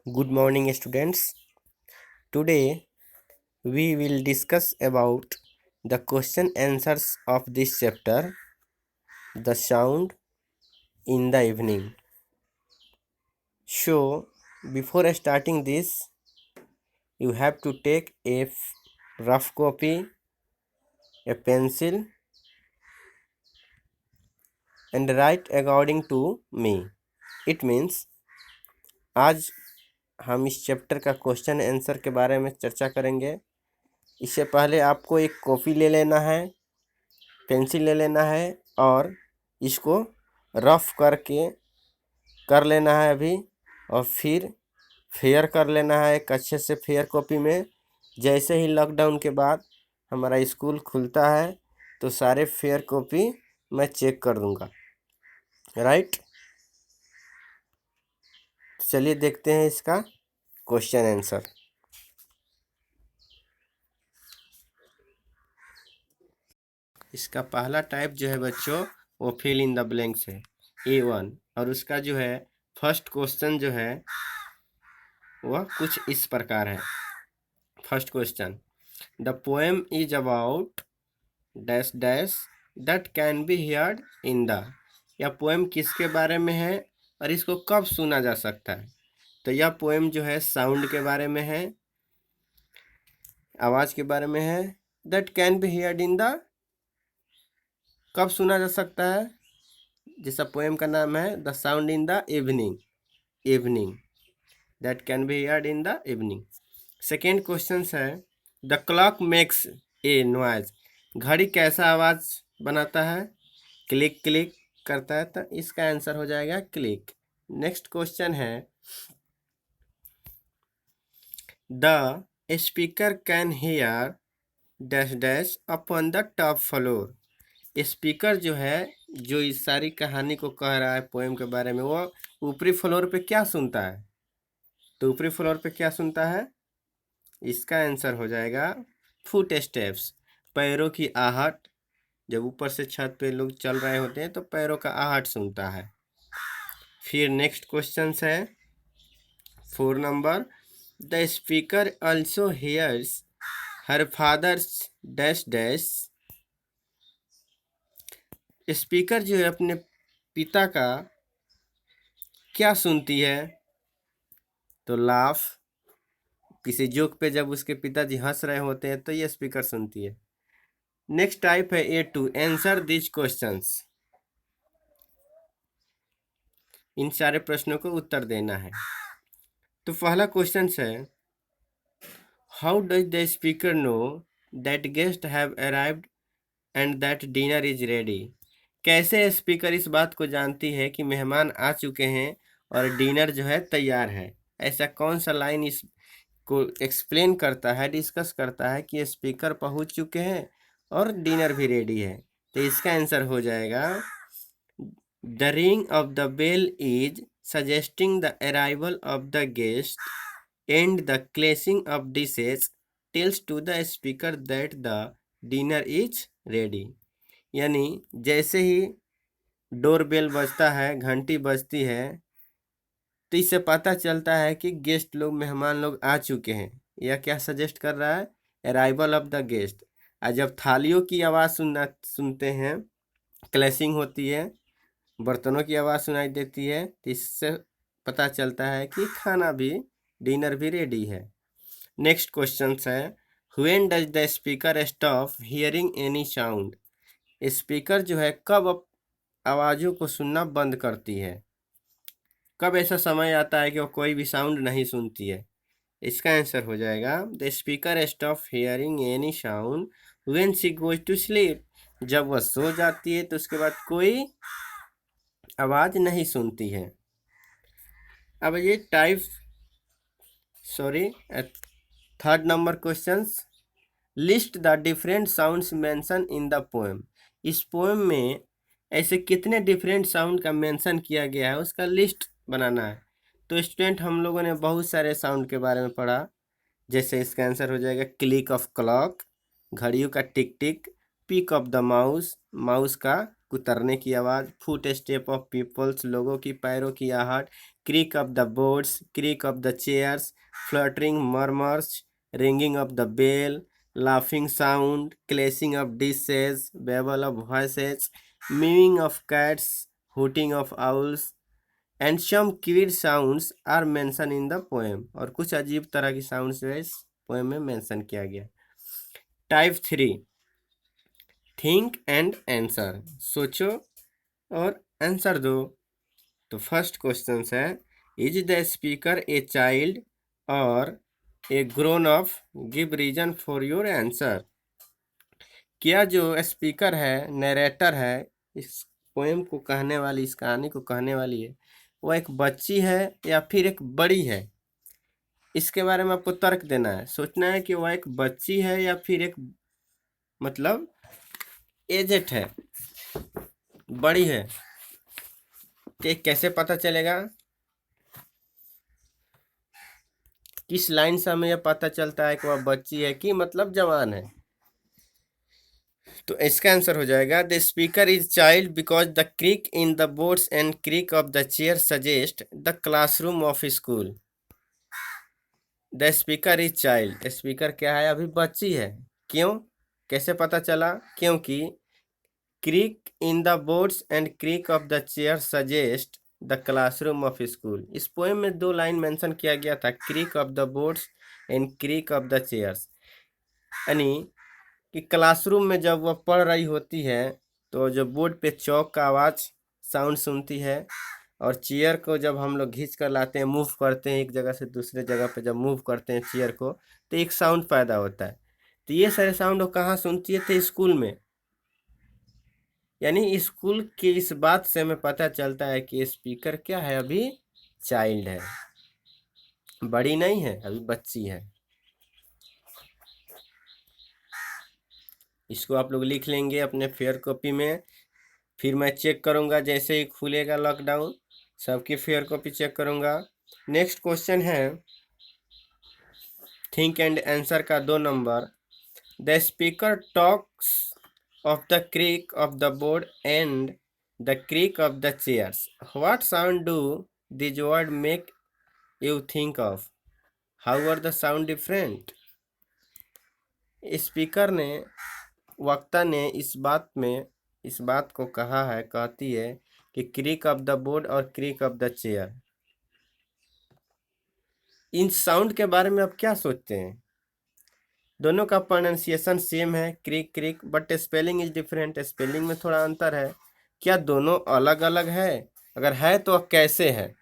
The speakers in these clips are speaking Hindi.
Good morning, students. Today we will discuss about the question answers of this chapter, The Sound in the Evening. So, before starting this, you have to take a rough copy, a pencil, and write according to me. It means आज हम इस चैप्टर का क्वेश्चन आंसर के बारे में चर्चा करेंगे। इससे पहले आपको एक कॉपी ले लेना है, पेंसिल ले लेना है और इसको रफ करके कर लेना है अभी, और फिर फेयर कर लेना है एक अच्छे से फेयर कॉपी में। जैसे ही लॉकडाउन के बाद हमारा स्कूल खुलता है तो सारे फेयर कॉपी मैं चेक कर दूंगा, राइट। चलिए देखते हैं इसका क्वेश्चन आंसर। इसका पहला टाइप जो है बच्चों वो फिल इन द ब्लैंक्स है, A1। और उसका जो है फर्स्ट क्वेश्चन जो है वह कुछ इस प्रकार है। First question, the poem is about dash dash that can be heard in the. यह पोएम किसके बारे में है और इसको कब सुना जा सकता है? तो यह पोएम जो है साउंड के बारे में है, आवाज़ के बारे में है। That can be heard in the, कब सुना जा सकता है? जिसका पोएम का नाम है the sound in the evening, evening, that can be heard in the evening. Second question है, the clock makes a noise. घड़ी कैसा आवाज़ बनाता है? क्लिक क्लिक करता है, तो इसका आंसर हो जाएगा क्लिक। नेक्स्ट क्वेश्चन है, the speaker can hear dash dash upon the top floor. Speaker जो है जो इस सारी कहानी को कह रहा है पोएम के बारे में, वो ऊपरी फ्लोर पे क्या सुनता है? तो ऊपरी फ्लोर पे क्या सुनता है? इसका आंसर हो जाएगा फुट स्टेप्स, पैरों की आहट। जब ऊपर से छत पे लोग चल रहे होते हैं तो पैरों का आहट सुनता है। फिर नेक्स्ट क्वेश्चन है 4 number, the speaker also hears her father's dash dash. Speaker जो है अपने पिता का क्या सुनती है? तो लाफ, किसी जोक पे जब उसके पिताजी हंस रहे होते हैं तो ये स्पीकर सुनती है। नेक्स्ट टाइप है A2, आंसर दिस क्वेश्चंस। इन सारे प्रश्नों को उत्तर देना है। तो पहला क्वेश्चन है, how does the speaker know that guest have arrived and that dinner is ready. कैसे स्पीकर इस बात को जानती है कि मेहमान आ चुके हैं और डिनर जो है तैयार है? ऐसा कौन सा लाइन इस को एक्सप्लेन करता है, डिस्कस करता है कि स्पीकर पहुंच चुके हैं और डिनर भी रेडी है? तो इसका आंसर हो जाएगा, the ring of the bell is suggesting the arrival of the guest and the clashing of dishes tells to the speaker that the dinner is ready. यानी जैसे ही डोर बेल बजता है, घंटी बजती है, तो इससे पता चलता है कि गेस्ट लोग, मेहमान लोग आ चुके हैं। यह क्या सजेस्ट कर रहा है? Arrival of the guest. और जब थालियों की आवाज़ सुनते हैं, क्लैशिंग होती है, बर्तनों की आवाज़ सुनाई देती है, तो इससे पता चलता है कि खाना भी, डिनर भी रेडी है। नेक्स्ट क्वेश्चन है, when does the speaker stop hearing any sound. Speaker जो है कब आवाज़ों को सुनना बंद करती है? कब ऐसा समय आता है कि वो कोई भी साउंड नहीं सुनती है? इसका आंसर हो जाएगा, the speaker stop hearing any sound when she goes to sleep. जब वह सो जाती है तो उसके बाद कोई आवाज़ नहीं सुनती है। अब ये third number questions, list the different sounds mention in the poem. इस पोएम में ऐसे कितने डिफरेंट साउंड का मेंशन किया गया है उसका लिस्ट बनाना है। तो स्टूडेंट, हम लोगों ने बहुत सारे साउंड के बारे में पढ़ा। जैसे इसका आंसर हो जाएगा क्लिक ऑफ क्लॉक, घड़ियों का tick tick, pick of the mouse, mouse का कुतरने की आवाज़, फुट स्टेप ऑफ पीपल्स, लोगों की पैरों की आहट, creak of the boards, creak of the chairs, fluttering murmurs, ringing of the bell, laughing sound, clashing of dishes, babble of voices, mewing of cats, hooting of owls, and some weird sounds are mentioned in the poem। और कुछ अजीब तरह की साउंड्स जो है इस पोएम में मेंशन किया गया। टाइप 3, थिंक एंड आंसर, सोचो और आंसर दो। तो फर्स्ट क्वेश्चन है, is the speaker a child और a grown up, give reason for your answer. क्या जो स्पीकर है, नरेटर है, इस पोएम को कहने वाली, इस कहानी को कहने वाली है, वो एक बच्ची है या फिर एक बड़ी है? इसके बारे में आपको तर्क देना है, सोचना है कि वह एक बच्ची है या फिर एक मतलब एजेड है, बड़ी है। कि कैसे पता चलेगा? किस लाइन से हमें यह पता चलता है कि वह बच्ची है कि मतलब जवान है? तो इसका आंसर हो जाएगा, the speaker is child because the creak in the boards and creak of the chair suggest the classroom of school. The speaker is child, speaker क्या है? अभी बच्ची है। क्यों? कैसे पता चला? क्योंकि creak in the boards and creak of the chair suggest the classroom of school. इस पोएम में 2 लाइन मेंशन किया गया था, creak of the boards and creak of the chairs, यानी कि क्लासरूम में जब वह पढ़ रही होती है तो जो बोर्ड पे चौक का आवाज़ साउंड सुनती है, और चेयर को जब हम लोग खींच कर लाते हैं, मूव करते हैं एक जगह से दूसरे जगह पे, जब मूव करते हैं चेयर को तो एक साउंड पैदा होता है। तो ये सारे साउंड वो कहाँ सुनती है? थे स्कूल में। यानी स्कूल की इस बात से हमें पता चलता है कि स्पीकर क्या है? अभी चाइल्ड है, बड़ी नहीं है, अभी बच्ची है। इसको आप लोग लिख लेंगे अपने फेयर कॉपी में, फिर मैं चेक करूंगा जैसे ही खुलेगा लॉकडाउन, सबकी फेयर कॉपी चेक करूंगा। नेक्स्ट क्वेश्चन है थिंक एंड आंसर का 2 नंबर। The speaker talks of the creak of the board and the creak of the chairs, what sound do this word make you think of, how are the sound different. Speaker ने, वक्ता ने इस बात को कहा है, कहती है कि क्रीक ऑफ द बोर्ड और creek of the chair, in sound के बारे में आप क्या सोचते हैं? दोनों का प्रोनाउंसिएशन सेम है, creak creek, but spelling is different, spelling में थोड़ा अंतर है। क्या दोनों अलग अलग है? अगर है तो कैसे है?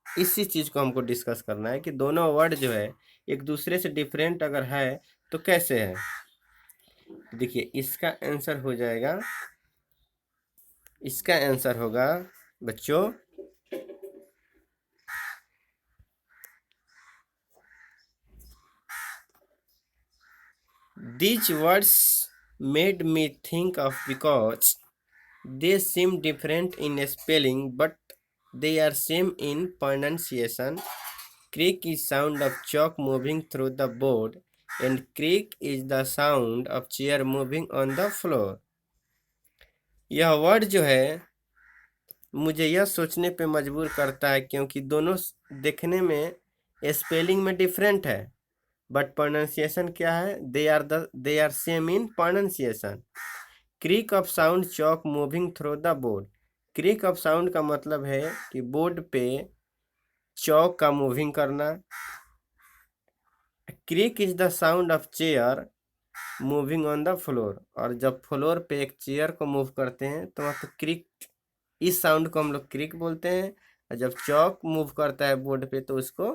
इसी चीज़ को हमको डिस्कस करना है कि दोनों वर्ड जो है एक दूसरे से डिफरेंट अगर है तो कैसे है। देखिए इसका आंसर हो जाएगा, इसका आंसर होगा बच्चों, these words made me think of because they seem different in spelling but they are same in pronunciation। Creak is sound of chalk moving through the board and creak is the sound of chair moving on the floor। यह वर्ड जो है मुझे यह सोचने पे मजबूर करता है क्योंकि दोनों देखने में स्पेलिंग में डिफरेंट है, बट प्रोनाउंसिएशन क्या है? They are same in pronunciation. Creak of sound chalk moving through the board, creak of sound का मतलब है कि बोर्ड पे चौक का मूविंग करना। Creek is the sound of chair moving on the floor, और जब फ्लोर पे एक चेयर को मूव करते हैं तो वहाँ तो क्रीक, इस साउंड को हम लोग क्रीक बोलते हैं, और जब चौक मूव करता है बोर्ड पे तो उसको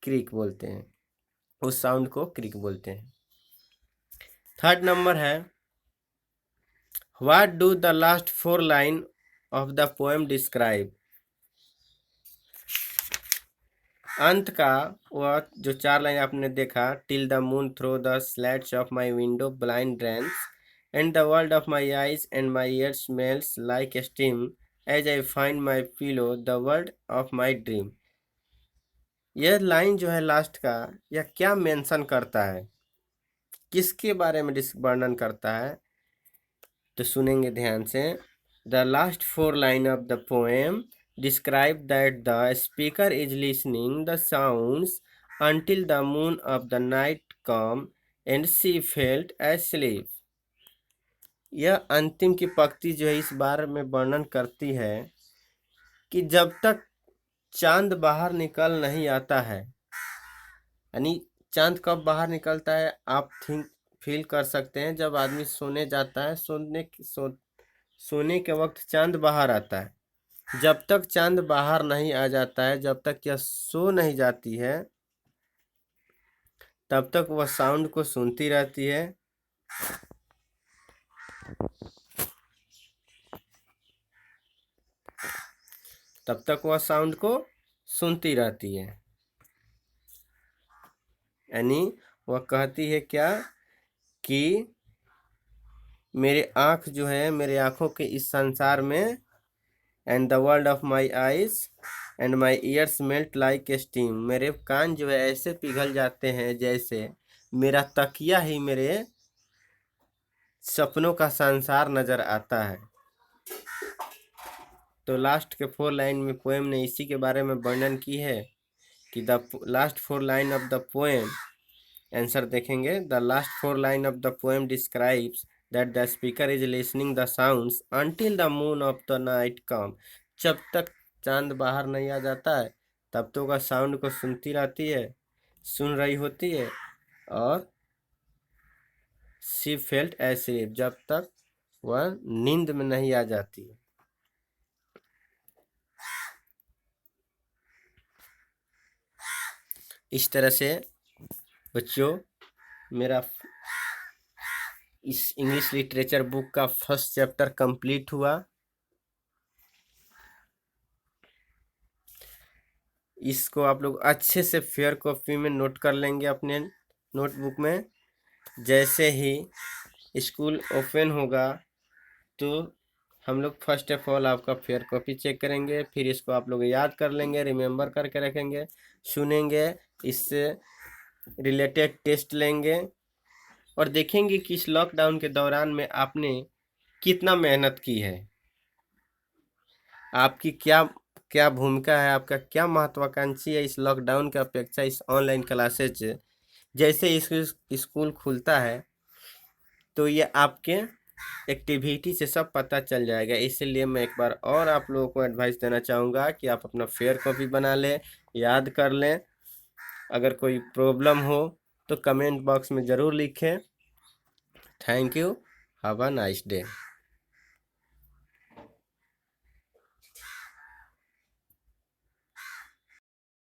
क्रीक बोलते हैं, उस साउंड को क्रीक बोलते हैं। थर्ड नंबर है, what do the last 4 line of the poem describe. अंत का वह जो 4 लाइन आपने देखा, till the moon through the slats of my window blind rains and the world of my eyes and my ear smells like steam as I find my pillow the world of my dream. यह लाइन जो है लास्ट का, यह क्या मेंशन करता है, किसके बारे में वर्णन करता है? तो सुनेंगे ध्यान से। The last 4 line of the poem describe that the speaker is listening the sounds until the moon of the night come and she felt asleep। यह अंतिम की पंक्ति जो है इस बारे में वर्णन करती है कि जब तक चांद बाहर निकल नहीं आता है, यानी चांद कब बाहर निकलता है आप फील कर सकते हैं, जब आदमी सोने जाता है, सोने के वक्त चांद बाहर आता है। जब तक चांद बाहर नहीं आ जाता है, जब तक यह सो नहीं जाती है, तब तक वह साउंड को सुनती रहती है। तब तक वह साउंड को सुनती रहती है, यानी वह कहती है क्या कि मेरे आँख जो है, मेरे आँखों के इस संसार में, and the world of my eyes and my years melt like steam, मेरे कान जो है ऐसे पिघल जाते हैं जैसे मेरा तकिया ही मेरे सपनों का संसार नजर आता है। तो लास्ट के 4 लाइन में पोएम ने इसी के बारे में वर्णन की है कि the last 4 line of the poem, answer देखेंगे, the last 4 line of the poem describes that the speaker is listening the sounds until the moon of the night come. जब तक चांद बाहर नहीं आ जाता है तब तो वह साउंड को सुनती रहती है, सुन रही होती है, और शी फेल्ट एस्लीप, जब तक वह नींद में नहीं आ जाती। इस तरह से बच्चों मेरा इस इंग्लिश लिटरेचर बुक का फर्स्ट चैप्टर कंप्लीट हुआ। इसको आप लोग अच्छे से फेयर कॉपी में नोट कर लेंगे अपने नोटबुक में। जैसे ही स्कूल ओपन होगा तो हम लोग फर्स्ट ऑफ ऑल आपका फेयर कॉपी चेक करेंगे, फिर इसको आप लोग याद कर लेंगे, रिमेम्बर करके रखेंगे, सुनेंगे, इससे रिलेटेड टेस्ट लेंगे और देखेंगे कि इस लॉकडाउन के दौरान में आपने कितना मेहनत की है, आपकी क्या क्या भूमिका है, आपका क्या महत्वाकांक्षी है इस लॉकडाउन की अपेक्षा इस ऑनलाइन क्लासेज। जैसे इस स्कूल खुलता है तो ये आपके एक्टिविटी से सब पता चल जाएगा। इसलिए मैं एक बार और आप लोगों को एडवाइस देना चाहूँगा कि आप अपना फेयर कॉपी बना लें, याद कर लें। अगर कोई प्रॉब्लम हो तो कमेंट बॉक्स में ज़रूर लिखें। Thank you, have a nice day.